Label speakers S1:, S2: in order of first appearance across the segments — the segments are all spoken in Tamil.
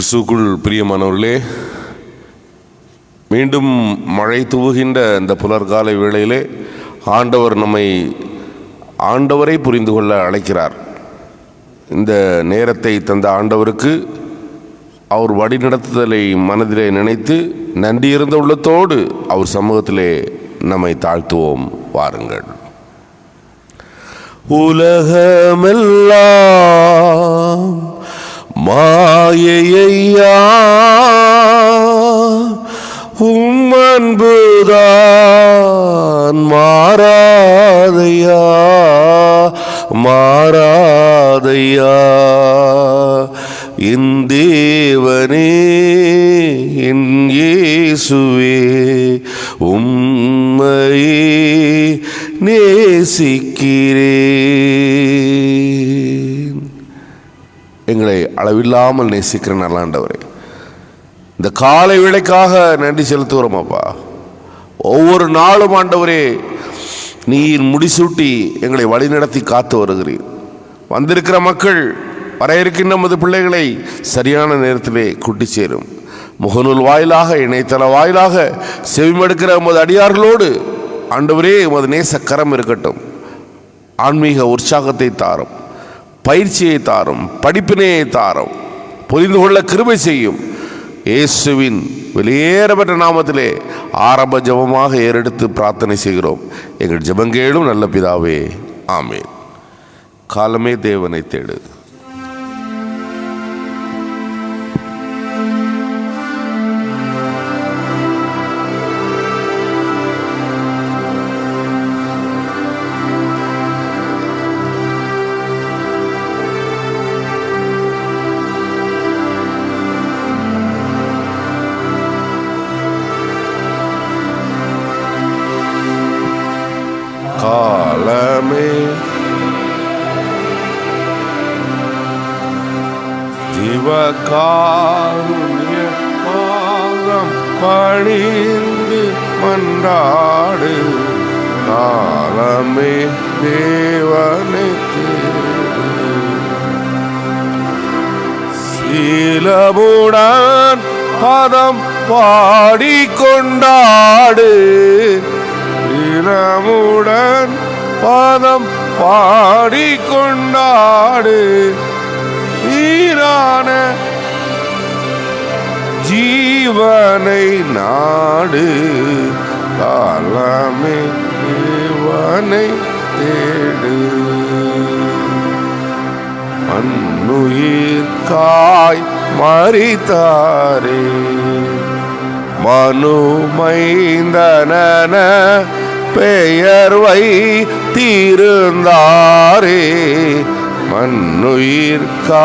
S1: கிறிஸ்துவுக்குள் பிரியமானவர்களே, மீண்டும் மழை தூவுகின்ற இந்த புலர்கால வேளையிலே ஆண்டவர் நம்மை ஆண்டவரை புரிந்து கொள்ள அழைக்கிறார். இந்த நேரத்தை தந்த ஆண்டவருக்கு அவர் வழிநடத்துதலை மனதிலே நினைத்து நன்றியிருந்த உள்ளத்தோடு அவர் சமூகத்திலே நம்மை தாழ்த்துவோம். வாருங்கள். உலகமெல்லாம் மாயையா, உம் அன்புதான் மாறாதையா, மாறாதையா. என் தேவனே, என் இயேசுவே, உம்மையே நேசிக்கிறேன். எங்களை அளவில்லாமல் நேசிக்கிற நல்ல ஆண்டவரே, இந்த காலை வேளைக்காக நன்றி செலுத்துகிறோம் அப்பா. ஒவ்வொரு நாளும் ஆண்டவரே, நீர் முடிசூட்டி எங்களை வழிநடத்தி காத்து வருகிறீர். வந்திருக்கிற மக்கள், வர இருக்கின்ற நமது பிள்ளைகளை சரியான நேரத்திலே கூட்டி சேரும். முகநூல் வாயிலாக, இணையதள வாயிலாக செவிமடுக்கிற நமது அடியார்களோடு ஆண்டவரே உமது நேச கரம் இருக்கட்டும். ஆன்மீக உற்சாகத்தை தாரும், பயிற்சியை தாரும், படிப்பினையை தாரும், புரிந்து கொள்ள கிருபை செய்யும். இயேசுவின் வெளியேறப்பட்ட நாமத்திலே ஆரம்ப ஜெபமாக ஏறெடுத்து பிரார்த்தனை செய்கிறோம். எங்கள் ஜெபங்கேளும் நல்ல பிதாவே, ஆமென். காலமே தேவனை தேடு. காலமே ஜீவகாருண்ய பாதம் பணிந்து மன்றாடு. காலமே தேவனை தேடு. சீலமுடன் பதம் பாடிக்கொண்டாடு. சீலமுடன் பதம் பாடிக்கொண்டாடு. வீரான ஜீவனை நாடு. காலமே தேவனை தேடு. மண்ணுயிர்காய் மரித்தாரே, மனுமைந்தன பெயர்வை தீர்ந்தாரே. மண்ணுயிர்காய்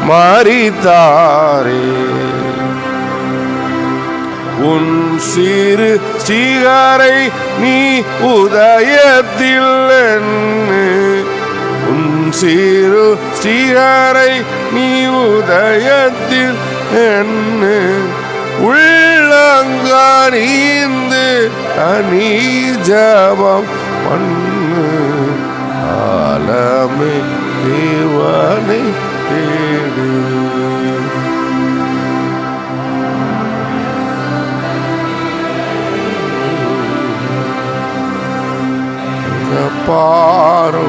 S1: மரித்தாரே. உன் சிறு சிகரை நீ உதயத்தில் எண்ணு. உன் சிறு சிகரை நீ உதயத்தில் எண்ணு. உள்ளங்கனிந்து அணி ஜபம் பண்ணு. காலமே தேவனை தேடு. பாரோ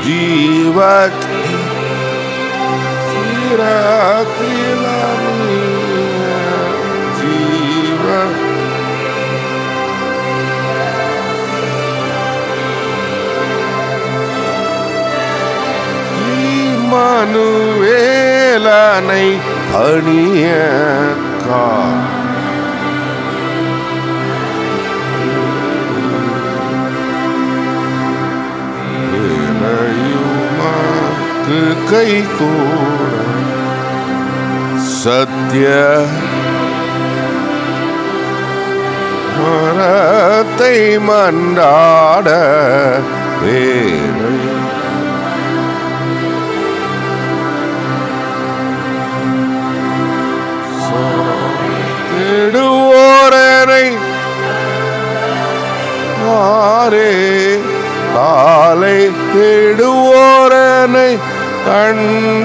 S1: ஜீவக் ஜீவ மனுவேலனை அணிய கை கூட சத்ய மரத்தை மன்றாட வேலை. தேடுவோரனை கண்டடைவாரே.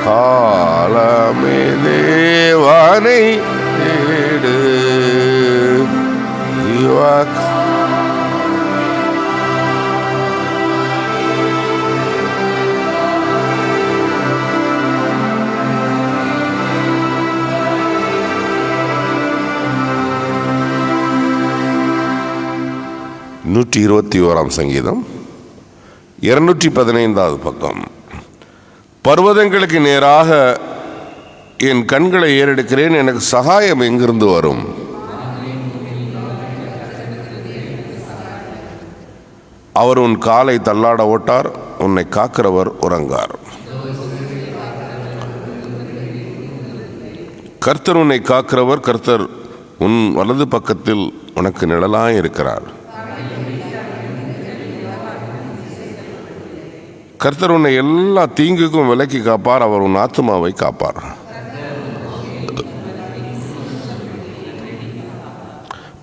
S1: காலமே தேவனை தேடு. நூற்றி 21 சங்கீதம் 215 பக்கம். பர்வதங்களுக்கு நேராக என் கண்களை ஏறெடுக்கிறேன், எனக்கு சகாயம் எங்கிருந்து வரும்? அவர் உன் காலை தள்ளாட ஓட்டார், உன்னை காக்கிறவர் உறங்கார். கர்த்தர் உன்னை காக்கிறவர், கர்த்தர் உன் வலது பக்கத்தில் உனக்கு நிழலாய் இருக்கிறார். கர்த்தர் உன்னை எல்லா தீங்குக்கும் விலக்கி காப்பார், அவர் உன் ஆத்துமாவை காப்பார்.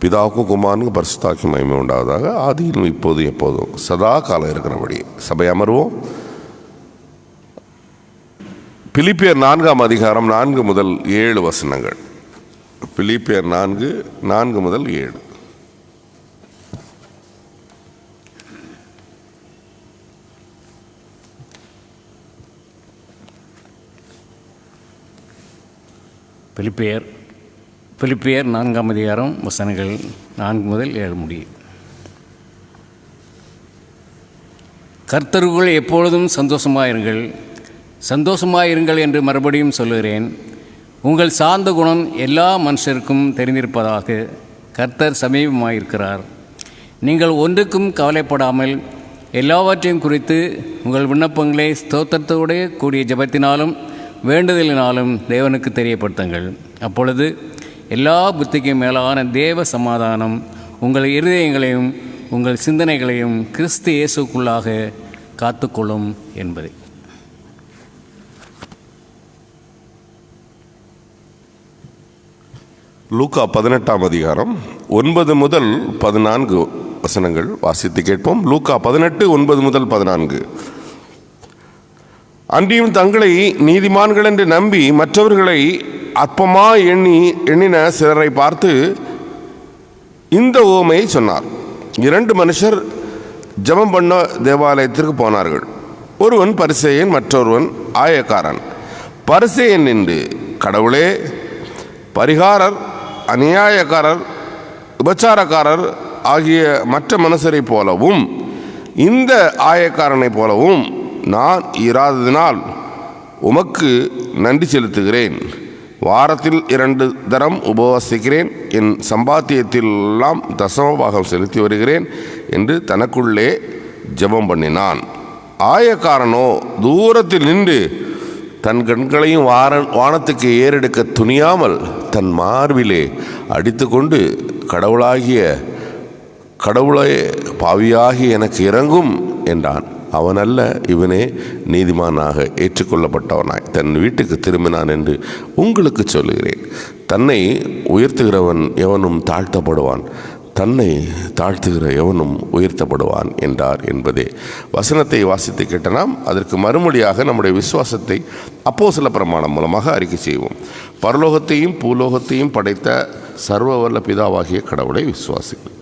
S1: பிதாவுக்கும் குமாரனுக்கும் பரிசுத்தாவிக்கும் மகிமை உண்டாவதாக, ஆதியிலும் இப்போது எப்போதும் சதா காலம் இருக்கிறபடி. சபை அமர்வோம். பிலிப்பியர் 4 அதிகாரம் 4 முதல் 7 வசனங்கள். பிலிப்பியர் 4 முதல் 7.
S2: பிலிப்பியர் 4 அதிகாரம் வசனங்கள் 4 முதல் 7 முடியும். கர்த்தருக்குள் எப்பொழுதும் சந்தோஷமாயிருங்கள் என்று மறுபடியும் சொல்லுகிறேன். உங்கள் சார்ந்த குணம் எல்லா மனுஷருக்கும் தெரிந்திருப்பதாக. கர்த்தர் சமீபமாயிருக்கிறார். நீங்கள் ஒன்றுக்கும் கவலைப்படாமல் எல்லாவற்றையும் குறித்து உங்கள் விண்ணப்பங்களை ஸ்தோத்திரத்தோடு கூடிய ஜெபத்தினாலும் வேண்டுதலினாலும் தேவனுக்கு தெரியப்படுத்துங்கள். அப்பொழுது எல்லா புத்திக்கும் மேலான தேவ சமாதானம் உங்கள் இருதயங்களையும் உங்கள் சிந்தனைகளையும் கிறிஸ்து இயேசுக்குள்ளாக காத்துக்கொள்ளும் என்பது.
S1: லூக்கா 18 அதிகாரம் 9 முதல் 14 வசனங்கள் வாசித்து கேட்போம். லூக்கா 18 9 முதல் 14. அன்றியும் தங்களை நீதிமான்கள் என்று நம்பி மற்றவர்களை அற்பமா எண்ணின சிலரை பார்த்து இந்த உவமையை சொன்னார். 2 மனுஷர் ஜெபம் பண்ண தேவாலயத்திற்கு போனார்கள். ஒருவன் பரிசேயன், மற்றொருவன் ஆயக்காரன். பரிசேயன் நின்று, கடவுளே, பரிகாரர், அநியாயக்காரர், உபச்சாரக்காரர் ஆகிய மற்ற மனுஷரை போலவும் இந்த ஆயக்காரனை போலவும் நான் இராததினால் உமக்கு நன்றி செலுத்துகிறேன். வாரத்தில் 2 தரம் உபவாசிக்கிறேன். என் சம்பாத்தியத்திலெல்லாம் தசமபாகம் செலுத்தி வருகிறேன் என்று தனக்குள்ளே ஜெபம் பண்ணினான். ஆயக்காரனோ தூரத்தில் நின்று தன் கண்களையும் வானத்துக்கு ஏறெடுக்க துணியாமல் தன் மார்பிலே அடித்து கொண்டு, கடவுளே, பாவியாகி எனக்கு இறங்கும் என்றான். அவனல்ல, இவனே நீதிமானாக ஏற்றுக்கொள்ளப்பட்டவனாய் தன் வீட்டுக்கு திரும்பினான் என்று உங்களுக்கு சொல்லுகிறேன். தன்னை உயர்த்துகிறவன் எவனும் தாழ்த்தப்படுவான், தன்னை தாழ்த்துகிற எவனும் உயர்த்தப்படுவான் என்றார் என்பதே. வசனத்தை வாசித்து கேட்ட நாம் அதற்கு மறுமொழியாக நம்முடைய விசுவாசத்தை அப்போஸ்தல பிரமாணம் மூலமாக அறிக்கை செய்வோம். பரலோகத்தையும் பூலோகத்தையும் படைத்த சர்வ வல்ல பிதாவாகிய கடவுளை விசுவாசிக்கிறேன்.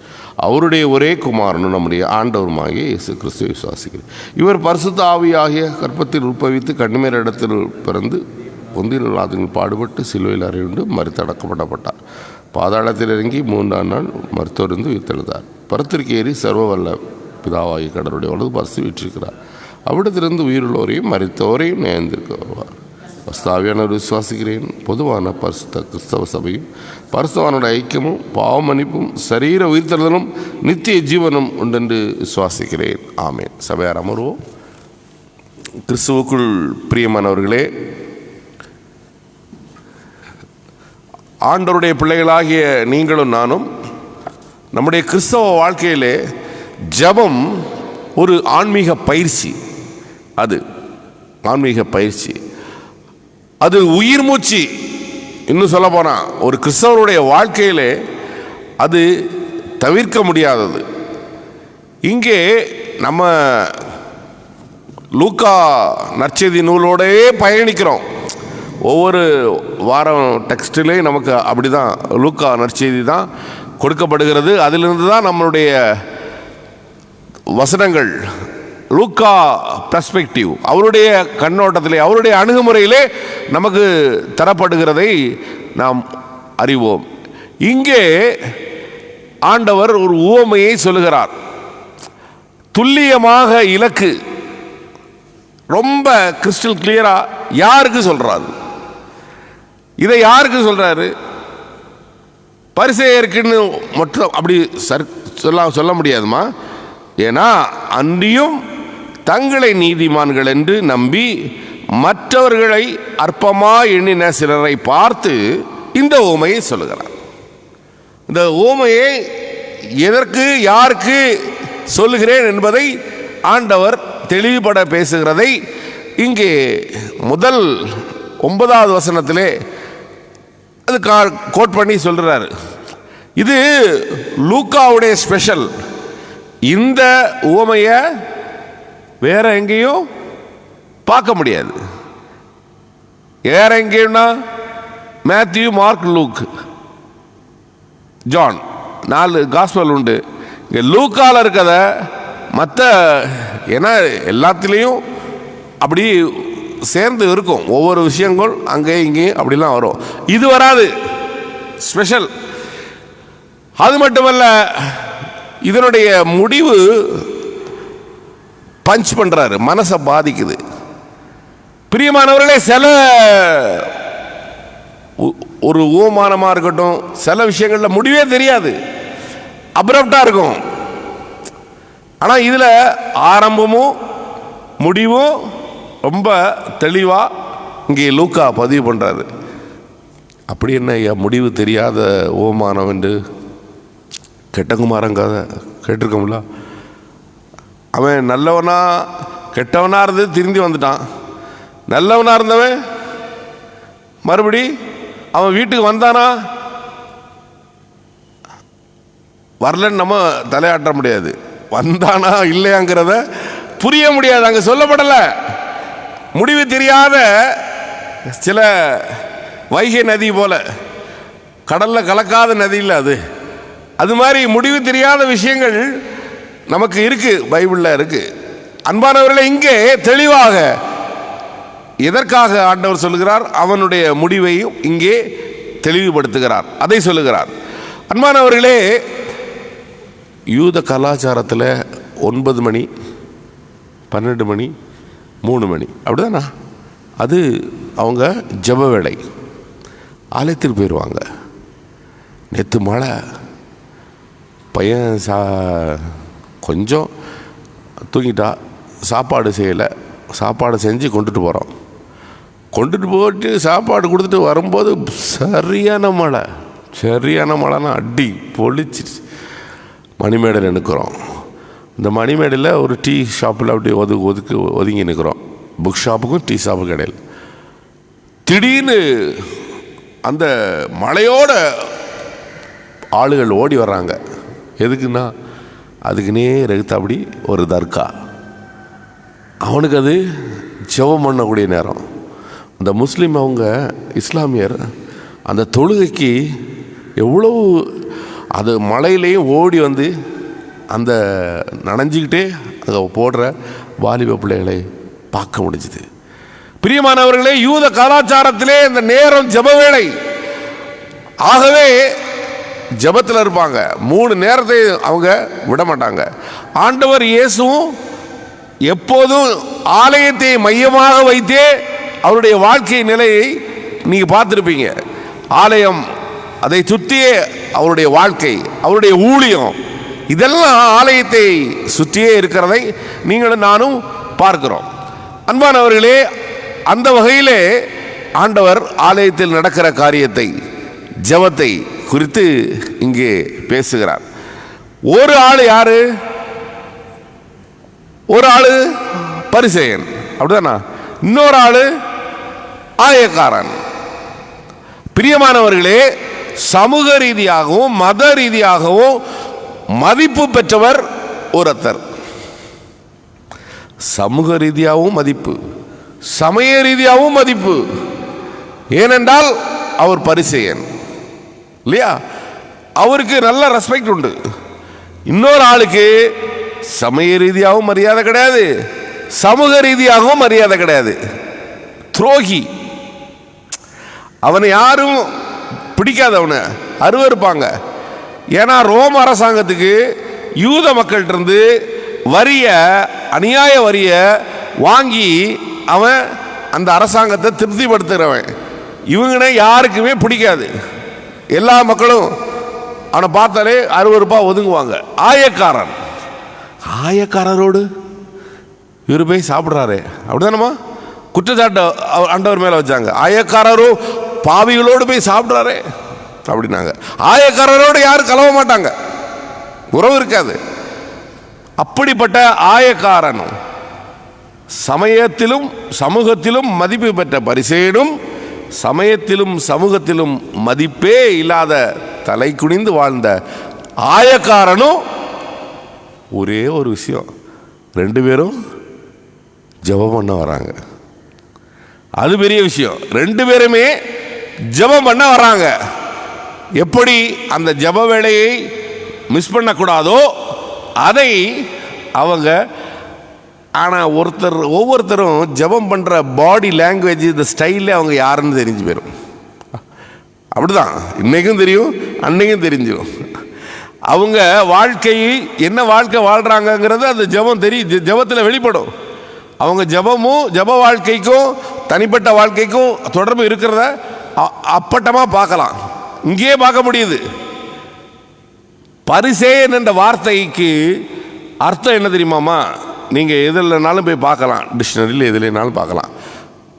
S1: அவருடைய ஒரே குமாரனும் நம்முடைய ஆண்டவருமாகிய இயேசு கிறிஸ்துவை விசுவாசிக்கிறேன். இவர் பரிசுத்த ஆவியாகிய கற்பத்தில் உட்பவித்து கண்ணிமேற இடத்தில் பிறந்து பொந்தியில் இல்லாதவர்கள் பாடுபட்டு சிலுவையில் அறையுண்டு மரித்தடக்கப்படப்பட்டார். பாதாளத்தில் இறங்கி 3ஆம் நாள் மருத்துவருந்து உயிர்த்தெழுந்தார். பரத்திற்கேறி சர்வ வல்ல பிதாவாகிய கடவுளுடைய வலது பரிசு வீற்றிருக்கிறார். அவ்விடத்திலிருந்து உயிருள்ளோரையும் மரித்தோரையும் நியந்திருக்க வருவார். பரிசுத்தாவியானவர் விசுவாசிக்கிறேன். பொதுவான பரிசுத்த கிறிஸ்தவ சபையும் பரிசுத்தவானோட ஐக்கியமும் பாவமன்னிப்பும் சரீர உயிர்த்தெழுதலும் நித்திய ஜீவனும் உண்டென்று விசுவாசிக்கிறேன். ஆமேன். சபையார் அமர்வோம். கிறிஸ்துவுக்குள் பிரியமானவர்களே, ஆண்டவருடைய பிள்ளைகளாகிய நீங்களும் நானும் நம்முடைய கிறிஸ்தவ வாழ்க்கையிலே ஜெபம் ஒரு ஆன்மீக பயிற்சி. அது ஆன்மீக பயிற்சி. அது உயிர் மூச்சு. இன்னும் சொல்ல போனால் ஒரு கிறிஸ்தவருடைய வாழ்க்கையிலே அது தவிர்க்க முடியாதது. இங்கே நம்ம லூக்கா நற்செய்தி நூலோடே பயணிக்கிறோம். ஒவ்வொரு வாரம் டெக்ஸ்டிலே நமக்கு அப்படி தான் லூக்கா நற்செய்தி தான் கொடுக்கப்படுகிறது. அதிலிருந்து தான் நம்மளுடைய வசனங்கள் லூக்கா பெர்ஸ்பெக்டிவ், அவருடைய கண்ணோட்டத்திலே, அவருடைய அணுகுமுறையிலே நமக்கு தரப்படுகிறதை நாம் அறிவோம். இங்கே ஆண்டவர் ஒரு உவமையை சொல்லுகிறார். துல்லியமாக இலக்கு ரொம்ப கிறிஸ்டல் கிளியரா யாருக்கு சொல்றாரு? இதை யாருக்கு சொல்றாரு? பரிசேயருக்குன்னு மட்டும் அப்படி சொல்ல முடியாதுமா. ஏன்னா அன்றியும் தங்களை நீதிமான்கள் என்று நம்பி மற்றவர்களை அற்பமா எண்ணின சிலரை பார்த்து இந்த உவமையை சொல்லுகிறார். இந்த உவமையை எதற்கு யாருக்கு சொல்லுகிறேன் என்பதை ஆண்டவர் தெளிவுபட பேசுகிறதை இங்கே முதல் 9வது வசனத்திலே அது கோட் பண்ணி சொல்றாரு. இது லூக்காவுடைய ஸ்பெஷல். இந்த உவமையை வேற எங்கேயும் பார்க்க முடியாது. வேற எங்கேயும்னா Matthew, Mark, Luke, John 4 gospel உண்டு. இங்கே லூக்கால இருக்கத மற்ற ஏன்னா எல்லாத்துலேயும் அப்படி சேர்ந்து இருக்கும். ஒவ்வொரு விஷயங்கள் அங்கே இங்கேயும் அப்படிலாம் வரும். இது வராது, ஸ்பெஷல். அது மட்டுமல்ல, இதனுடைய முடிவு பஞ்ச் பண்றாரு, மனசை பாதிக்குது. பிரியமானவர்களே, சில ஒரு ஓமானமா இருக்கட்டும், சில விஷயங்கள்ல முடிவே தெரியாது, அப்ரப்டா இருக்கும். ஆனா இதுல ஆரம்பமும் முடிவும் ரொம்ப தெளிவா இங்கே லூக்கா பதிவு பண்றாரு. அப்படி என்ன முடிவு தெரியாத ஓமானம் என்று கெட்டகுமாரன் கதை கேட்டிருக்கோம்ல. அவன் நல்லவனா கெட்டவனா இருந்து திரும்பி வந்துட்டான். நல்லவனா இருந்தவன் மறுபடி அவன் வீட்டுக்கு வந்தானா வரலன்னு நம்ம தலையாட்ட முடியாது. வந்தானா இல்லையாங்கிறத புரிய முடியாது, அங்க சொல்லப்படலை. முடிவு தெரியாத சில வைகை நதி போல, கடல்ல கலக்காத நதி இல்லை அது. அது மாதிரி முடிவு தெரியாத விஷயங்கள் நமக்கு இருக்கு, பைபிள்ல இருக்கு. அன்பானவர்களே, இங்கே தெளிவாக எதற்காக ஆண்டவர் சொல்லுகிறார், அவனுடைய முடிவையும் இங்கே தெளிவுபடுத்துகிறார், அதை சொல்லுகிறார். அன்பானவர்களே, யூத கலாச்சாரத்தில் 9 மணி 12 மணி 3 மணி அப்படிதானா, அது அவங்க ஜெப வேளை. ஆலயத்தில் போயிடுவாங்க. நேற்று மழை, பையன் கொஞ்சம் தூங்கிட்டா, சாப்பாடு செய்யலை, சாப்பாடு செஞ்சு கொண்டுட்டு போகிறோம். கொண்டுட்டு போட்டு சாப்பாடு கொடுத்துட்டு வரும்போது சரியான மழைனா அடி பொழிச்சிருச்சு. மணிமேடையில் நிற்கிறோம். இந்த மணிமேடையில் ஒரு டீ ஷாப்பில் அப்படி ஒதுங்கி நிற்கிறோம். புக் ஷாப்புக்கும் டீ ஷாப்புக்கும் இடையில் திடீர்னு அந்த மழையோட ஆளுகள் ஓடி வர்றாங்க. எதுக்குன்னா, அதுக்குன்னே ரெகுத்தாப்படி ஒரு தர்கா. அவனுக்கு அது ஜெபம் பண்ணக்கூடிய நேரம். அந்த முஸ்லீம், அவங்க இஸ்லாமியர், அந்த தொழுகைக்கு எவ்வளவு அது மழையிலையும் ஓடி வந்து அந்த நனைஞ்சிக்கிட்டே அங்கே போடுற வாலிப பிள்ளைகளை பார்க்க முடிஞ்சுது. பிரியமானவர்களே, யூத கலாச்சாரத்திலே இந்த நேரம் ஜெப வேளை. ஆகவே ஜெபத்தில் இருப்பாங்க. 3 நேரத்தை அவங்க விட மாட்டாங்க. ஆண்டவர் இயேசுவும் எப்போதும் ஆலயத்தை மையமாக வைத்தே அவருடைய வாழ்க்கை நிலையை நீங்க பார்த்துருப்பீங்க. ஆலயம், அதை சுற்றியே அவருடைய வாழ்க்கை, அவருடைய ஊழியம், இதெல்லாம் ஆலயத்தை சுற்றியே இருக்கிறதை நீங்களும் நானும் பார்க்கிறோம். அன்பானவர்களே, அந்த வகையிலே ஆண்டவர் ஆலயத்தில் நடக்கிற காரியத்தை, ஜெபத்தை குறித்து இங்கே பேசுகிறார். ஒரு ஆள் யாரு? ஒரு ஆளு பரிசேயன், அப்படிதானா? இன்னொரு ஆளு ஆயக்காரன். பிரியமானவர்களே, சமூக ரீதியாகவும் மத ரீதியாகவும் மதிப்பு பெற்றவர் ஒருத்தர். சமூக ரீதியாகவும் மதிப்பு, சமய ரீதியாகவும் மதிப்பு. ஏனென்றால் அவர் பரிசேயன் இல்லையா? அவருக்கு நல்ல ரெஸ்பெக்ட் உண்டு. இன்னொரு ஆளுக்கு சமய ரீதியாகவும் மரியாதை கிடையாது, சமூக ரீதியாகவும் மரியாதை கிடையாது. துரோகி. அவனை யாரும் பிடிக்காது, அவனை அருவருப்பாங்க. ஏன்னா ரோம அரசாங்கத்துக்கு யூத மக்கள்கிட்ட வரிய, அநியாய வரிய வாங்கி அவன் அந்த அரசாங்கத்தை திருப்திப்படுத்துகிறவன். இவங்கனே யாருக்குமே பிடிக்காது. எல்லா மக்களும் அவனை பார்த்தாலே அருவருப்பாக ஒதுங்குவாங்க. ஆயக்காரன். ஆயக்காரரோடு இவர் போய் சாப்பிட்றாரு, அப்படிதானம்மா குற்றச்சாட்டு ஆண்டவர் மேலே வச்சாங்க. ஆயக்காரரும் பாவிகளோடு போய் சாப்பிட்றாரு அப்படின்னாங்க. ஆயக்காரரோடு யாரும் கலவ மாட்டாங்க, உறவு இருக்காது. அப்படிப்பட்ட ஆயக்காரனும் சமயத்திலும் சமூகத்திலும் மதிப்பு பெற்ற பரிசேயனும் சமயத்திலும் சமூகத்திலும் மதிப்பே இல்லாத தலை குனிந்து வாழ்ந்த ஆயக்காரனும் ஒரே ஒரு விஷயம், ரெண்டு பேரும் ஜெபம் பண்ண வராங்க. அது பெரிய விஷயம். ரெண்டு பேருமே ஜெபம் பண்ண வராங்க. எப்படி அந்த ஜெப வேளையை மிஸ் பண்ணக்கூடாதோ அதை அவங்க, ஆனால் ஒவ்வொருத்தரும் ஜெபம் பண்ணுற பாடி லாங்குவேஜ், இந்த ஸ்டைலில் அவங்க யாருன்னு தெரிஞ்சு போயிடும். அப்படிதான் இன்னைக்கும் தெரியும், அன்னைக்கும் தெரிஞ்சிடும். அவங்க வாழ்க்கையை என்ன வாழ்க்கை வாழ்கிறாங்கங்கிறது அந்த ஜெபம் ஜெபத்தில் வெளிப்படும். அவங்க ஜெபமும் ஜெப வாழ்க்கைக்கும் தனிப்பட்ட வாழ்க்கைக்கும் தொடர்பு இருக்கிறத அப்பட்டமாக பார்க்கலாம். இங்கேயே பார்க்க முடியுது. பரிசேயன் என்ற வார்த்தைக்கு அர்த்தம் என்ன தெரியுமாமா? நீங்கள் எதுலனாலும் போய் பார்க்கலாம், டிக்ஷனரியில் எதுலனாலும் பார்க்கலாம்.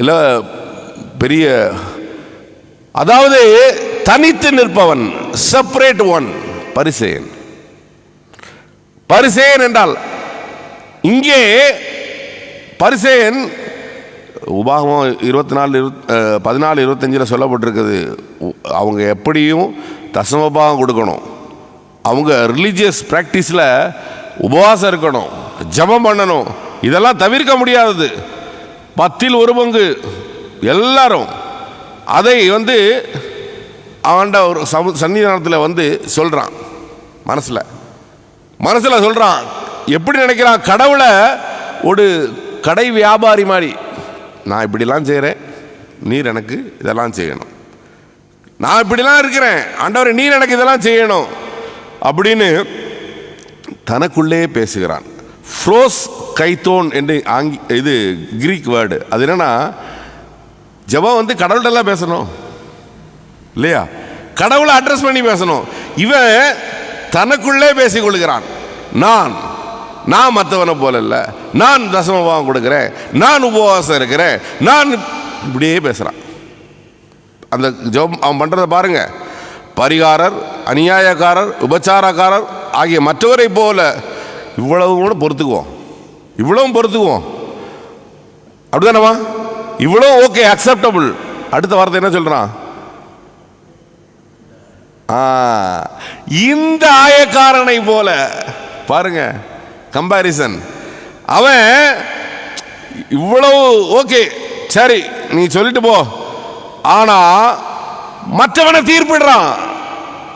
S1: இல்லை பெரிய, அதாவது தனித்து நிற்பவன், செப்பரேட் ஒன், பரிசேயன். பரிசேயன் என்றால் இங்கே பரிசேயன் உபாகமம் 14:25 சொல்லப்பட்டிருக்குது. அவங்க எப்படியும் தசமபாகம் கொடுக்கணும், அவங்க ரிலீஜியஸ் ப்ராக்டிஸில் உபவாசம் இருக்கணும், ஜெபம் பண்ணணும். இதெல்லாம் தவிர்க்க முடியாதது. 10 1 பங்கு எல்லாரும் அதை அவன்ட ஒரு சன்னிதானத்தில் சொல்கிறான். மனசில் சொல்கிறான். எப்படி நினைக்கிறான்? கடவுளை ஒரு கடை வியாபாரி மாதிரி, நான் இப்படிலாம் செய்கிறேன், நீர் எனக்கு இதெல்லாம் செய்யணும். நான் இப்படிலாம் இருக்கிறேன், ஆண்டவரே நீர் எனக்கு இதெல்லாம் செய்யணும் அப்படின்னு தனக்குள்ளே பேசுகிறான். ஃப்ரோஸ் கைத்தோன் என்று இது கிரீக் வேர்டு. அது என்னன்னா, ஜெபம் கடவுள்கிட்டலாம் பேசணும் இல்லையா? கடவுளை அட்ரஸ் பண்ணி பேசணும். இவன் தனக்குள்ளே பேசிக்கொள்கிறான். நான் மற்றவனை போல இல்லை, நான் தசமபாகம் கொடுக்கிறேன், நான் உபவாசம் இருக்கிறேன், நான் இப்படியே பேசுகிறான். அந்த ஜெபம் அவன் பண்ணுறதை பாருங்க. பரிகாரர், அநியாயக்காரர், உபச்சாரக்காரர் ஆகிய மற்றவரை போல இவ்வளவு கூட பொறுத்துக்குவோம், இவ்வளவும் பொறுத்துக்குவோம். அப்படிதானவா? இவ்வளோ ஓகே, அக்செப்டபிள். அடுத்த வார்த்தை என்ன சொல்றான்? இந்த ஆயக்காரனை போல பாருங்க, கம்பாரிசன். அவன் இவ்வளவு ஓகே, சரி நீ சொல்லிட்டு போ, ஆனா மற்றவனை தீர்ப்பிடுறான்.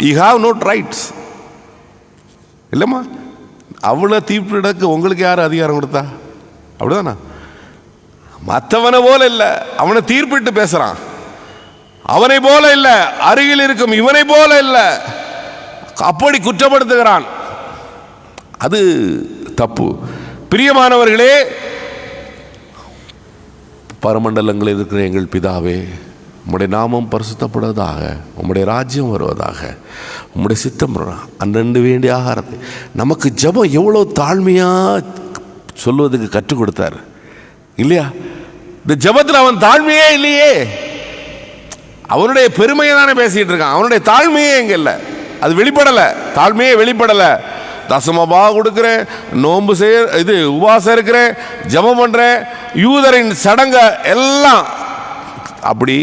S1: You have no rights. இல்லைம்மா, அவ்வளோ தீர்ப்பிடக்கு உங்களுக்கு யார் அதிகாரம் கொடுத்தா? அப்படிதானா? மற்றவனை போல இல்லை, அவனை தீர்ப்பிட்டு பேசுறான். அவனை போல இல்லை, அருகில் இருக்கும் இவனை போல இல்லை, அப்படி குற்றப்படுத்துகிறான். அது தப்பு. பிரியமானவர்களே, பரமண்டலங்களில் இருக்கிற எங்கள் பிதாவே, உம்முடைய நாமம் பரிசுத்தப்படுவதாக, உம்முடைய ராஜ்யம் வருவதாக, உம்முடைய சித்தம் அன்றண்டு வேண்டிய ஆகாரத்தை. நமக்கு ஜெபம் எவ்வளோ தாழ்மையாக சொல்வதுக்கு கற்றுக் கொடுத்தார் இல்லையா? இந்த ஜெபத்தில் அவன் தாழ்மையே இல்லையே, அவனுடைய பெருமையை தானே பேசிட்டு இருக்கான். அவனுடைய தாழ்மையே எங்க இல்லை, அது வெளிப்படலை, தாழ்மையே வெளிப்படலை. தசமபாகம் கொடுக்குறேன், நோன்பு உபவாசம் இருக்கிறேன், ஜெபம் பண்ணுறேன், யூதரின் சடங்க எல்லாம் அப்படி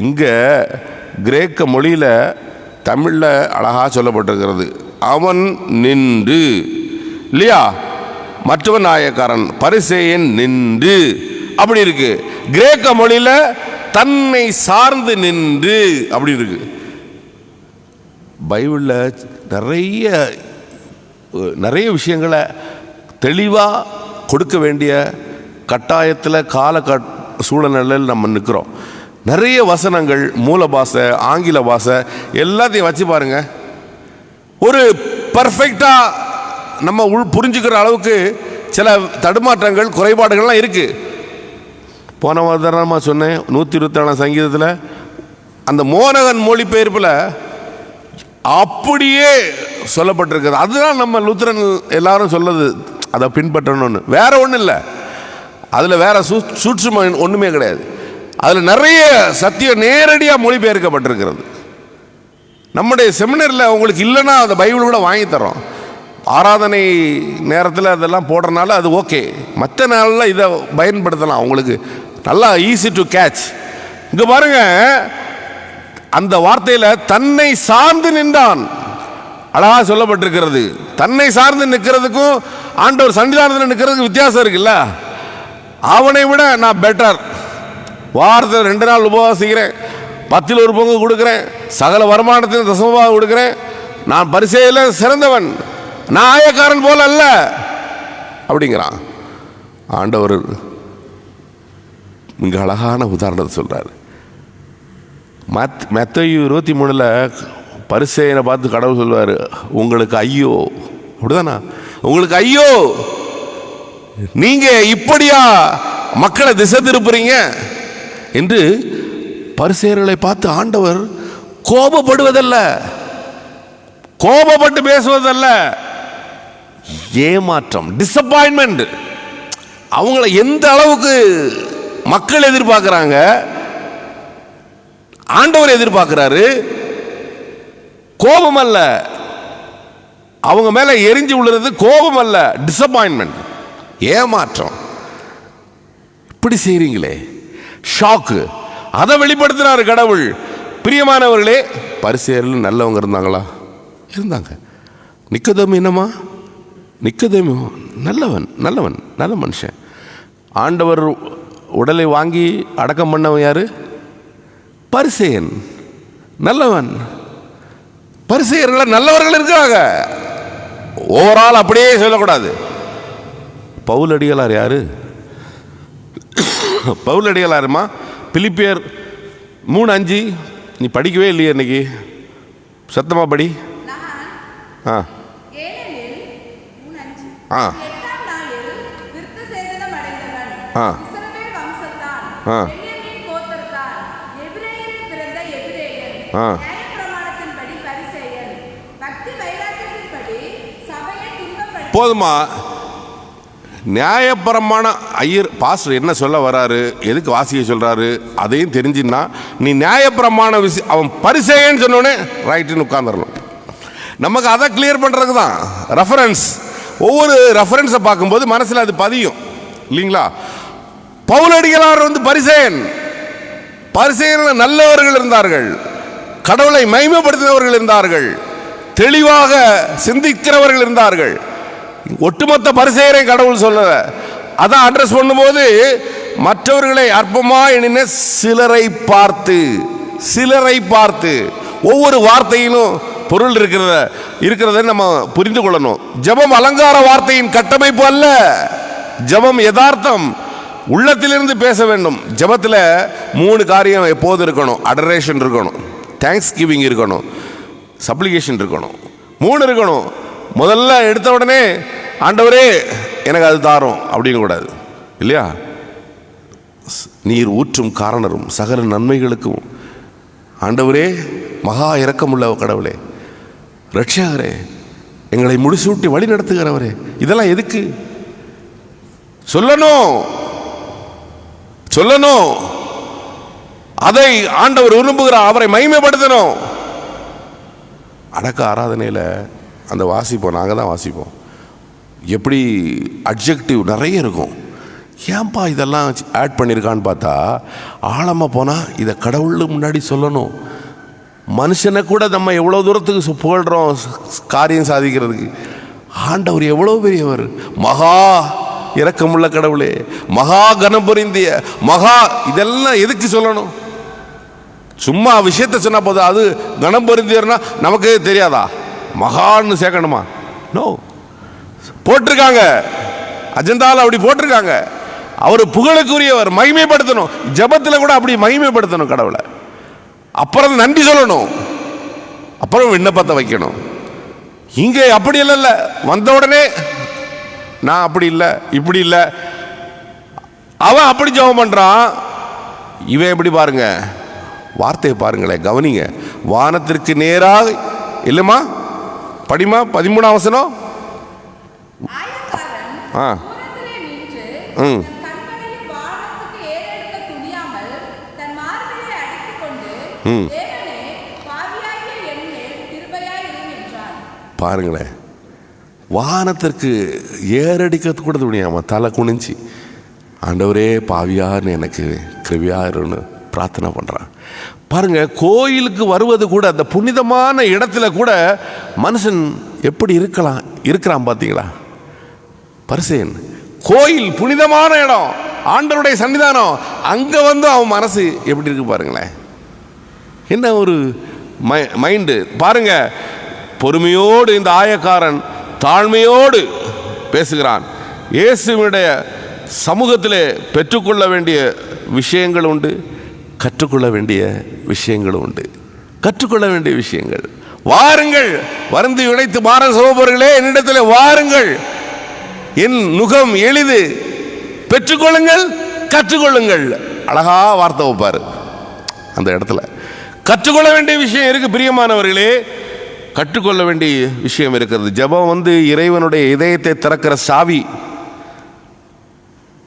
S1: இங்கே கிரேக்க மொழியில் தமிழில் அழகாக சொல்லப்பட்டிருக்கிறது. அவன் நின்று, இல்லையா? மற்றவன் நாயக்காரன் பரிசேயன் நின்று அப்படி இருக்கு. கிரேக்க மொழியில் தன்னை சார்ந்து நின்று அப்படி இருக்கு. பைபிளில் நிறைய விஷயங்களை தெளிவாக கொடுக்க வேண்டிய கட்டாயத்தில் சூழ்நிலையில் நம்ம நிற்கிறோம். நிறைய வசனங்கள் மூல பாஷை, ஆங்கில பாஷை எல்லாத்தையும் வச்சு பாருங்க. ஒரு பர்ஃபெக்டாக நம்ம புரிஞ்சுக்கிற அளவுக்கு சில தடுமாற்றங்கள், குறைபாடுகள்லாம் இருக்கு. போன வாரமாக சொன்னேன், 124 சங்கீதத்தில் அந்த மோனகன் மொழிபெயர்ப்பில் அப்படியே சொல்லப்பட்டிருக்குது. அதுதான் நம்ம லூத்தரன் எல்லாரும் சொல்லுது, அதை பின்பற்றணும்னு. வேற ஒன்றும் இல்லை, அதில் வேற சூட்சுமம் ஒன்றுமே கிடையாது. அதில் நிறைய சத்தியம் நேரடியாக மொழிபெயர்க்கப்பட்டிருக்கிறது. நம்முடைய செமினரில் உங்களுக்கு இல்லைன்னா அந்த பைபிள் கூட வாங்கி தரோம். ஆராதனை நேரத்தில் அதெல்லாம் போடுறதுனால அது ஓகே. மற்ற நாளில் இதை பயன்படுத்தலாம், உங்களுக்கு நல்லா ஈஸி டு கேட்ச். இங்கே பாருங்க, அந்த வார்த்தையில் தன்னை சார்ந்து நின்றான் அழகா சொல்லப்பட்டிருக்கிறது. தன்னை சார்ந்து நிற்கிறதுக்கும் ஆண்டவர் சன்னிதானத்தில் நிற்கிறதுக்கு வித்தியாசம் இருக்குல்ல. அவனை விட நான் பெட்டர், வாரத்தில் 2 நாள் உபவாசிக்கிறேன், 10ல் 1 பங்கு கொடுக்குறேன், சகல வருமானத்தில் தசமபாகம் கொடுக்குறேன், நான் பரிசேயில் சிறந்தவன், நான் ஆயக்காரன் போல அல்ல அப்படிங்கிறான். ஆண்டவர் இங்கே அழகான உதாரணத்தை சொல்கிறார். மத்தேயு 23 பரிசேயனை பார்த்து கடவுள் சொல்வார், உங்களுக்கு ஐயோ. அப்படிதானா? உங்களுக்கு ஐயோ, நீங்க இப்படியா மக்களை திசை திருப்புறீங்க என்று பரிசேயர்களை பார்த்து ஆண்டவர் கோபப்படுவதல்ல, கோபப்பட்டு பேசுவதல்ல, ஏமாற்றம், டிசப்பாயின்மெண்ட். அவங்கள எந்த அளவுக்கு மக்கள் எதிர்பார்க்கிறாங்க, ஆண்டவர் எதிர்பார்க்கிறாரு. கோபம் அல்ல, அவங்க மேல எரிஞ்சு விழுறது கோபம் அல்ல, டிசப்பாயின்மெண்ட், ஏமாற்றம். இப்படி செய்றீங்களே, ஷாக்கு. அதை வெளிப்படுத்தினார் கடவுள். பிரியமானவர்களே, பரிசேயர்கள் நல்லவங்க இருந்தாங்களா? இருந்தாங்க. நிக்கதேமு என்னமா? நிக்கதேமு நல்லவன், நல்லவன், நல்ல மனுஷன். ஆண்டவர் உடலை வாங்கி அடக்கம் பண்ணவன் யாரு? பரிசேயன், நல்லவன். பரிசேயர்கள் நல்லவர்கள் இருக்கிறாங்க. ஓவரால் அப்படியே சொல்லக்கூடாது. பவுலடிகளார் யாரு? பவுலடிகளாருமா? பிலிப்பியர் 3:5. நீ படிக்கவே இல்லையே இன்னைக்கு, சத்தமா படி. ஆ ஆ ஆ ஆ ஆ போதுமா? நியாயப்பிரமாண ஐயர் பாஸ்டர் என்ன சொல்ல வராரு, எதுக்கு வாசிக்க சொல்றாரு, அதையும் தெரிஞ்சுன்னா நீ நியாயப்பிரமாண விஷயம் அவன் பரிசேயன்னு சொன்னோடனே ரைட்டுன்னு உட்கார்ந்துடணும். நமக்கு அதை கிளியர் பண்ணுறதுக்கு தான் ரெஃபரன்ஸ். ஒவ்வொரு ரெஃபரன்ஸை பார்க்கும்போது மனசில் அது பதியும் இல்லைங்களா? பவுலடிகளார் பரிசேயன், பரிசேயர்கள் நல்லவர்கள் இருந்தார்கள், கடவுளை மகிமைப்படுத்தினவர்கள் இருந்தார்கள், தெளிவாக சிந்திக்கிறவர்கள் இருந்தார்கள். ஒட்டுமொத்த பரிசேயரை கடவுள் சொல்லல. அதான் அட்ரஸ் பண்ணும்போது மற்றவர்களை அற்பமா எண்ணின சிலரை பார்த்து ஒவ்வொரு வார்த்தையிலும் பொருள் இருக்கிறத நம்ம புரிந்து கொள்ளணும். ஜெபம் அலங்கார வார்த்தையின் கட்டமைப்பு அல்ல. ஜெபம் யதார்த்தம், உள்ளத்திலிருந்து பேச வேண்டும். ஜெபத்தில் 3 காரியம் எப்போது இருக்கணும். அடரேஷன் இருக்கணும், தேங்க்ஸ் கிவிங் இருக்கணும், சப்ளிகேஷன் இருக்கணும். 3 இருக்கணும். முதல்ல எடுத்த உடனே ஆண்டவரே எனக்கு அது தாரும் அப்படின்னு கூடாது இல்லையா? நீர் ஊற்றும் காரணரும் சகல நன்மைகளுக்கும் ஆண்டவரே, மகா இரக்கமுள்ள கடவுளே, ரட்சகரே, எங்களை முடிசூட்டி வழி நடத்துகிறவரே, இதெல்லாம் எதுக்கு சொல்லணும்? அதை ஆண்டவர் விரும்புகிறார், அவரை மகிமைப்படுத்தணும். அடக்க ஆராதனையில் அந்த வாசிப்போம், நாங்கள் தான் வாசிப்போம். எப்படி அட்ஜெக்டிவ் நிறைய இருக்கும். ஏன்பா இதெல்லாம் ஆட் பண்ணியிருக்கான்னு பார்த்தா, ஆழமாக போனால் இதை கடவுள் முன்னாடி சொல்லணும். மனுஷனை கூட நம்ம எவ்வளோ தூரத்துக்கு புகழ்கிறோம் காரியம் சாதிக்கிறதுக்கு. ஆண்டவர் எவ்வளோ பெரியவர், மகா இரக்கமுள்ள கடவுளே, மகா கனம் பொருந்திய மகா, இதெல்லாம் எதுக்கு சொல்லணும்? சும்மா விஷயத்தை சொன்னால் போதும். அது கனம் பொருந்தியர்னா நமக்கு தெரியாதா? மகான்னு சேர்க்கணுமா? நோ, போட்டிருக்காங்க அஜெண்டாவில், அப்படி போட்டிருக்காங்க. அவர் புகழுக்குரியவர், மகிமைப்படுத்தணும். ஜெபத்தில் கூட அப்படி மகிமைப்படுத்தணும் கடவுளை. அப்புறம் நன்றி சொல்லணும், அப்புறம் விண்ணப்பத்தை வைக்கணும். இங்கே அப்படி இல்லை, வந்த உடனே நான் அப்படி இல்லை இப்படி இல்லை. அவன் அப்படி ஜெபம் பண்றான், இவன் எப்படி பாருங்க, வார்த்தையை பாருங்களேன், கவனிங்க. வானத்திற்கு நேராக இல்லைம்மா, படிமா 13ஆம் வசனம். ஆ ம் பாருங்களேன், வானத்திற்கு ஏறடிக்க கூட துணியாம தலை குனிஞ்சு, ஆண்டவரே பாவியான்னு எனக்கு கிருபியாருன்னு பிரார்த்தனை பண்ணுறான். பாருங்க, கோயிலுக்கு வருவது கூட, அந்த புனிதமான இடத்துல கூட மனுஷன் எப்படி இருக்கிறான் பார்த்தீங்களா? பரிசேயன், கோயில் புனிதமான இடம், ஆண்டவருடைய சன்னிதானம், அங்கே வந்து அவன் மனசு எப்படி இருக்கு பாருங்களேன். என்ன ஒரு மைண்டு பாருங்க. பொறுமையோடு இந்த ஆயக்காரன் தாழ்மையோடு பேசுகிறான். இயேசுவினுடைய சமூகத்தில் பெற்றுக்கொள்ள வேண்டிய விஷயங்கள் உண்டு, கற்றுக்கொள்ள வேண்டிய விஷயங்களும் உண்டு. கற்றுக்கொள்ள வேண்டிய விஷயங்கள், வாருங்கள் வருந்து இழைத்து மாற சகோதரர்களே, என்னிடத்தில் வாருங்கள், என் நுகம் எளிது, பெற்றுக்கொள்ளுங்கள், கற்றுக்கொள்ளுங்கள். அழகா வார்த்தை வைப்பாரு அந்த இடத்துல. கற்றுக்கொள்ள வேண்டிய விஷயம் இருக்கு பிரியமானவர்களே, கற்றுக்கொள்ள வேண்டிய விஷயம் இருக்கிறது. ஜெபம் வந்து இறைவனுடைய இதயத்தை திறக்கிற சாவி.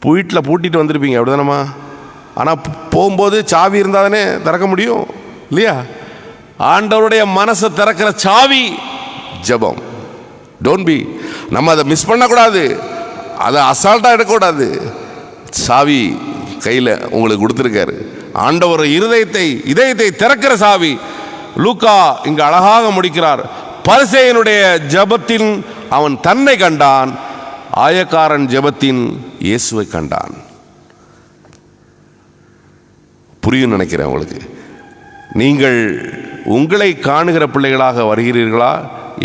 S1: வீட்டில் பூட்டிட்டு வந்திருப்பீங்க அப்படிதானம்மா, ஆனால் போகும்போது சாவி இருந்தால் தானே திறக்க முடியும் இல்லையா? ஆண்டவருடைய மனசை திறக்கிற சாவி ஜெபம். டோன்ட் பி, நம்ம அதை மிஸ் பண்ணக்கூடாது, அதை அசால்ட்டாக எடுக்கக்கூடாது. சாவி கையில் உங்களுக்கு கொடுத்துருக்காரு, ஆண்டவர் இதயத்தை திறக்கிற சாவி. லூக்கா இங்கு அழகாக முடிக்கிறார். பரிசேயனுடைய ஜெபத்தின் அவன் தன்னை கண்டான், ஆயக்காரன் ஜெபத்தின் இயேசுவை கண்டான். புரியும் நினைக்கிறேன் உங்களுக்கு. நீங்கள் உங்களை காணுகிற பிள்ளைகளாக வருகிறீர்களா,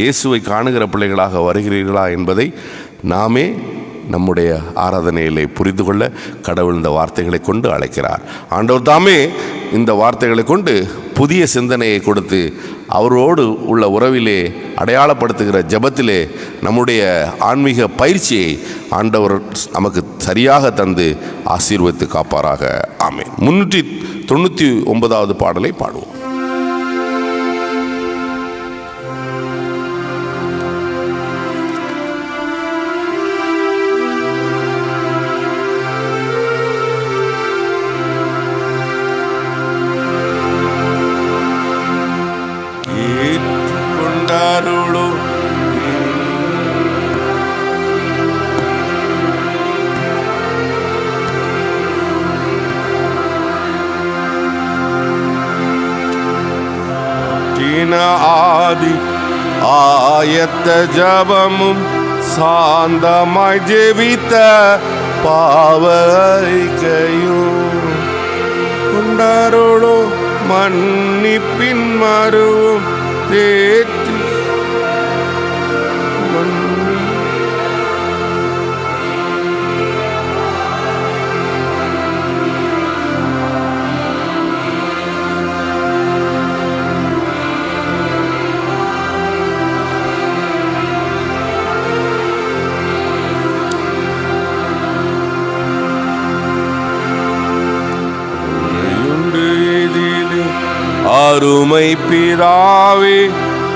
S1: இயேசுவை காணுகிற பிள்ளைகளாக வருகிறீர்களா என்பதை நாமே நம்முடைய ஆராதனையிலே புரிந்து கொள்ள கடவுள் இந்த வார்த்தைகளை கொண்டு அழைக்கிறார். ஆண்டவர் தாமே இந்த வார்த்தைகளை கொண்டு புதிய சிந்தனையை கொடுத்து அவரோடு உள்ள உறவிலே அடையாளப்படுத்துகிற ஜெபத்திலே நம்முடைய ஆன்மீக பயிற்சியை ஆண்டவர் நமக்கு சரியாக தந்து ஆசீர்வதித்து காப்பாராக. ஆமென். 399வது பாடலை பாடுவோம். ஆதி ஆயத்த ஜபமும் சாந்தமாய் ஜெபித்த பாவரிக்கையும் கொண்டாரோளோ மன்னிப்பின் மருவும் தேற்றி அருமை பிதாவே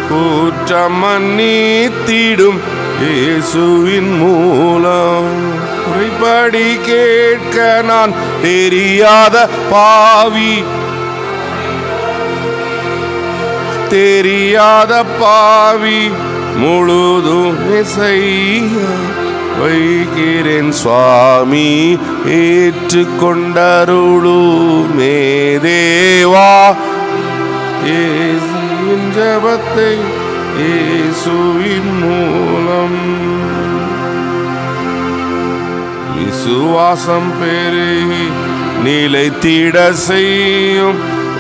S1: குற்றம் மன்னித்திடும் இயேசுவின் மூலம் குறிப்படி கேட்க நான் தெரியாத பாவி முழுதும் இசையா வைக்கிறேன் சுவாமி, ஏற்றுக்கொண்டருளுமே தேவா. இயேசுவின் ஜெபத்தை இயேசுவின் மூலம் விசுவாசம் பெருகி நிலைத்திட செய்யும்,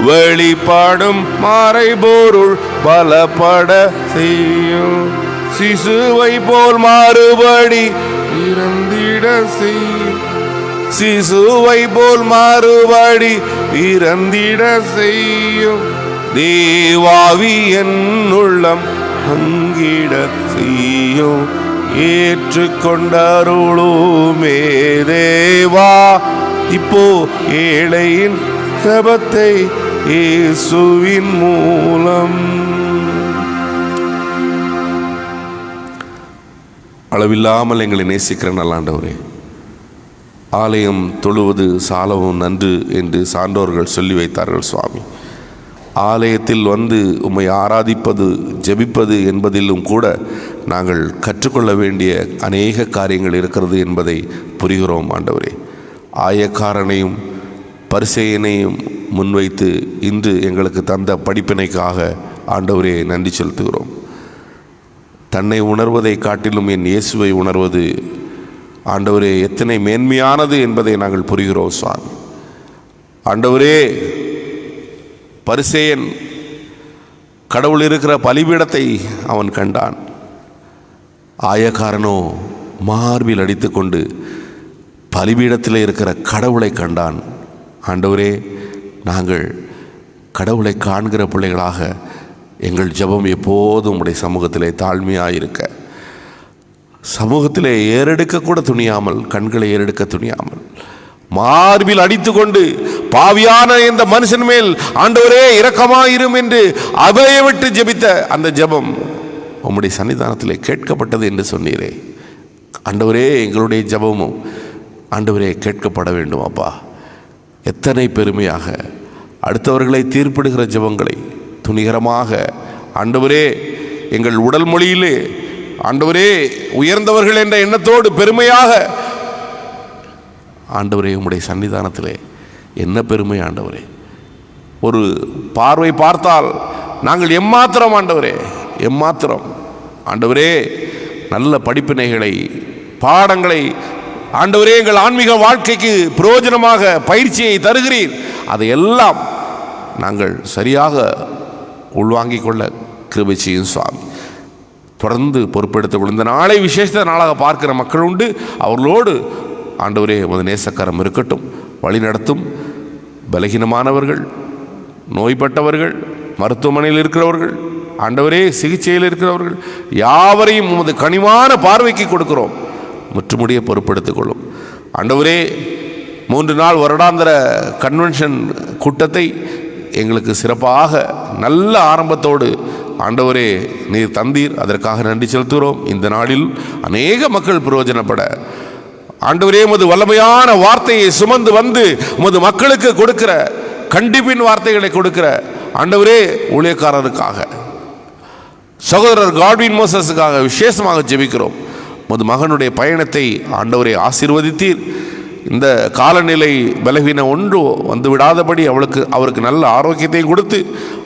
S1: வெளிப்படும் மறைபொருள் பலப்பட செய்யும். சிசுவை போல் மாறுபடி பிறந்திட செய்யும், சிசுவை போல் மாறுபடி பிறந்திட செய்யும். தேவாவி என் உள்ளம் அங்கிட செய்யும், ஏற்றுக்கொண்டருளுமே தேவா. இப்போ ஏழையின் ஜெபத்தை இயேசுவின் மூலம். அளவில்லாமல் எங்களை நேசிக்கிற நல்லாண்டவரே, ஆலயம் தொழுவது சாலவும் நன்று என்று சான்றோர்கள் சொல்லி வைத்தார்கள் சுவாமி. ஆலயத்தில் வந்து உம்மை ஆராதிப்பது ஜெபிப்பது என்பதிலும் கூட நாங்கள் கற்றுக்கொள்ள வேண்டிய அநேக காரியங்கள் இருக்கிறது என்பதை புரிகிறோம் ஆண்டவரே. ஆயக்காரனையும் பரிசேயனையும் முன்வைத்து இன்று எங்களுக்கு தந்த படிப்பினைக்காக ஆண்டவரே நன்றி செலுத்துகிறோம். தன்னை உணர்வதை காட்டிலும் என் இயேசுவை உணர்வது ஆண்டவரே எத்தனை மேன்மையானது என்பதை நாங்கள் புரிகிறோம் சுவாமி. ஆண்டவரே, பரிசேயன் கடவுள் இருக்கிற பலிபீடத்தை அவன் கண்டான். ஆயக்காரனோ மார்பில் அடித்து கொண்டு பலிபீடத்தில் இருக்கிற கடவுளை கண்டான். ஆண்டவரே, நாங்கள் கடவுளை காண்கிற பிள்ளைகளாக எங்கள் ஜெபம் எப்போதும் உடைய சமூகத்திலே தாழ்மையாயிருக்க, சமூகத்திலே ஏறெடுக்க கூட துணியாமல், கண்களை ஏறெடுக்க துணியாமல் மார்பில் அடித்து கொண்டு பாவியான இந்த மனுஷன் மேல் ஆண்டவரே இரக்கமாயிரும் என்று அபய விட்டு ஜெபித்த அந்த ஜெபம் உம்முடைய சன்னிதானத்திலே கேட்கப்பட்டது என்று சொன்னீரே. ஆண்டவரே, எங்களுடைய ஜெபமும் ஆண்டவரே கேட்கப்பட வேண்டும் அப்பா. எத்தனை பெருமையாக அடுத்தவர்களை தீர்ப்பிடுகிற ஜெபங்களை துணிகரமாக ஆண்டவரே எங்கள் உடல் மொழியிலே ஆண்டவரே உயர்ந்தவர்கள் என்ற எண்ணத்தோடு பெருமையாக ஆண்டவரே உம்முடைய சன்னிதானத்திலே என்ன பெருமை ஆண்டவரே. ஒரு பார்வை பார்த்தால் நாங்கள் எம்மாத்திரம் ஆண்டவரே, எம்மாத்திரம் ஆண்டவரே. நல்ல படிப்பினைகளை பாடங்களை ஆண்டவரே எங்கள் ஆன்மீக வாழ்க்கைக்கு பிரயோஜனமாக பயிற்சியை தருகிறீர். அதையெல்லாம் நாங்கள் சரியாக உள்வாங்கிக் கொள்ள கிருபை செய்யும் சுவாமி. தொடர்ந்து பொறுப்பெடுத்துக் இந்த நாளை விசேஷ நாளாக பார்க்கிற மக்கள் உண்டு. அவர்களோடு ஆண்டவரே உமது நேசக்கரம் இருக்கட்டும், வழி நடத்தும். பலகீனமானவர்கள், நோய்பட்டவர்கள், மருத்துவமனையில் இருக்கிறவர்கள், ஆண்டவரே சிகிச்சையில் இருக்கிறவர்கள் யாவரையும் உமது கனிவான பார்வைக்கு கொடுக்கிறோம். முற்றுமுடிய பொறுப்பெடுத்துக் கொள்ளும் ஆண்டவரே. 3 நாள் வருடாந்திர கன்வென்ஷன் கூட்டத்தை எங்களுக்கு சிறப்பாக நல்ல ஆரம்பத்தோடு ஆண்டவரே நீர் தந்தீர். அதற்காக நன்றி செலுத்துகிறோம். இந்த நாளில் அநேக மக்கள் பிரயோஜனப்பட ஆண்டவரே உமது வல்லமையான வார்த்தையை சுமந்து வந்து உமது மக்களுக்கு கொடுக்கிற கண்டிப்பின் வார்த்தைகளை கொடுக்கிற ஆண்டவரே ஊழியக்காரருக்காக, சகோதரர் காட்வின் மோசஸுக்காக விசேஷமாக ஜெபிக்கிறோம். உமது மகனுடைய பயணத்தை ஆண்டவரை ஆசீர்வதித்தீர். இந்த காலநிலை பலவீனம் ஒன்று வந்து விடாதபடி அவருக்கு நல்ல ஆரோக்கியத்தையும் கொடுத்து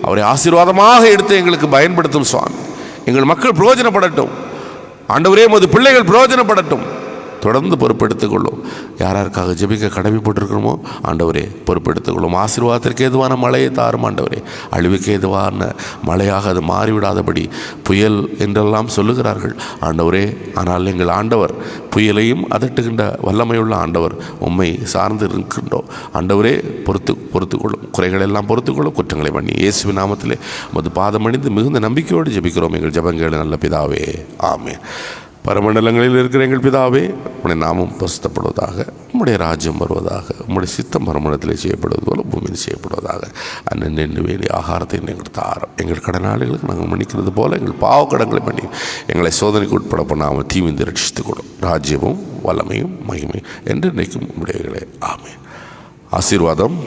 S1: அவரை ஆசீர்வாதமாக எடுத்து எங்களுக்கு பயன்படுத்தும் சுவாமி. எங்கள் மக்கள் பிரயோஜனப்படட்டும் ஆண்டவரே, உமது பிள்ளைகள் பிரயோஜனப்படட்டும். தொடர்ந்து பொறுப்பெடுத்துக் கொள்ளும். யாராருக்காக ஜெபிக்க கடமைப்பட்டிருக்கிறோமோ ஆண்டவரே பொறுப்பெடுத்துக் கொள்ளும். ஆசீர்வாதத்திற்கு ஏதுவான மழையை தாரும் ஆண்டவரே. அழிவுக்கு ஏதுவான மழையாக அது மாறிவிடாதபடி, புயல் என்றெல்லாம் சொல்லுகிறார்கள் ஆண்டவரே. ஆனால் எங்கள் ஆண்டவர் புயலையும் அதட்டுகின்ற வல்லமையுள்ள ஆண்டவர். உம்மை சார்ந்து இருக்கின்றோம் ஆண்டவரே. பொறுத்துக்கொள்ளும், குறைகள் எல்லாம் பொறுத்துக்கொள்ளும், குற்றங்களை பண்ணி இயேசுவின் நாமத்திலே உமது பாதமணிந்து மிகுந்த நம்பிக்கையோடு ஜெபிக்கிறோம் எங்கள் ஜெபங்கள் நல்ல பிதாவே, ஆமென். பரமண்டலங்களில் இருக்கிற எங்கள் பிதாவே, உம்முடைய நாமம் பரிசுத்தப்படுவதாக, உம்முடைய ராஜ்யம் வருவதாக, உம்முடைய சித்தம் பரமண்டலத்திலே செய்யப்படுவது போல பூமியில் செய்யப்படுவதாக. அன்னென்று வேண்டிய ஆகாரத்தை எங்களுக்கு தாரும். எங்கள் கடனாளிகளுக்கு நாங்கள் மன்னிக்கிறது போல எங்கள் பாவக்கடங்களை பண்ணி எங்களை சோதனைக்கு உட்பட பண்ணாமல் தீவிந்து ரட்சித்துக் கொள்ளும். ராஜ்யமும் வல்லமையும் மகிமை என்று நினைக்கும் உடையங்களே, ஆமென். ஆசீர்வாதம்.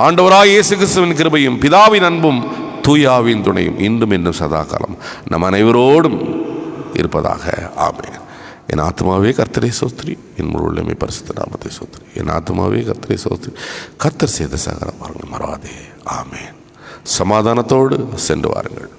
S1: ஆண்டவராய் இயேசு கிறிஸ்துவின் கிருபையும் பிதாவின் அன்பும் தூயாவின் துணையும் இன்றும் இன்னும் சதா காலம் நம் அனைவரோடும் இருப்பதாக. ஆமென். என் ஆத்மாவே கர்த்தரை சோஸ்திரி, என் முழு உள்ளமே பரிசுத்த நாமத்தை சோஸ்திரி. என் ஆத்மாவே கர்த்தரை சோஸ்திரி, கர்த்தர் செய்த சகல பாருங்கள் மறவாதே. ஆமென். சமாதானத்தோடு சென்று வாருங்கள்.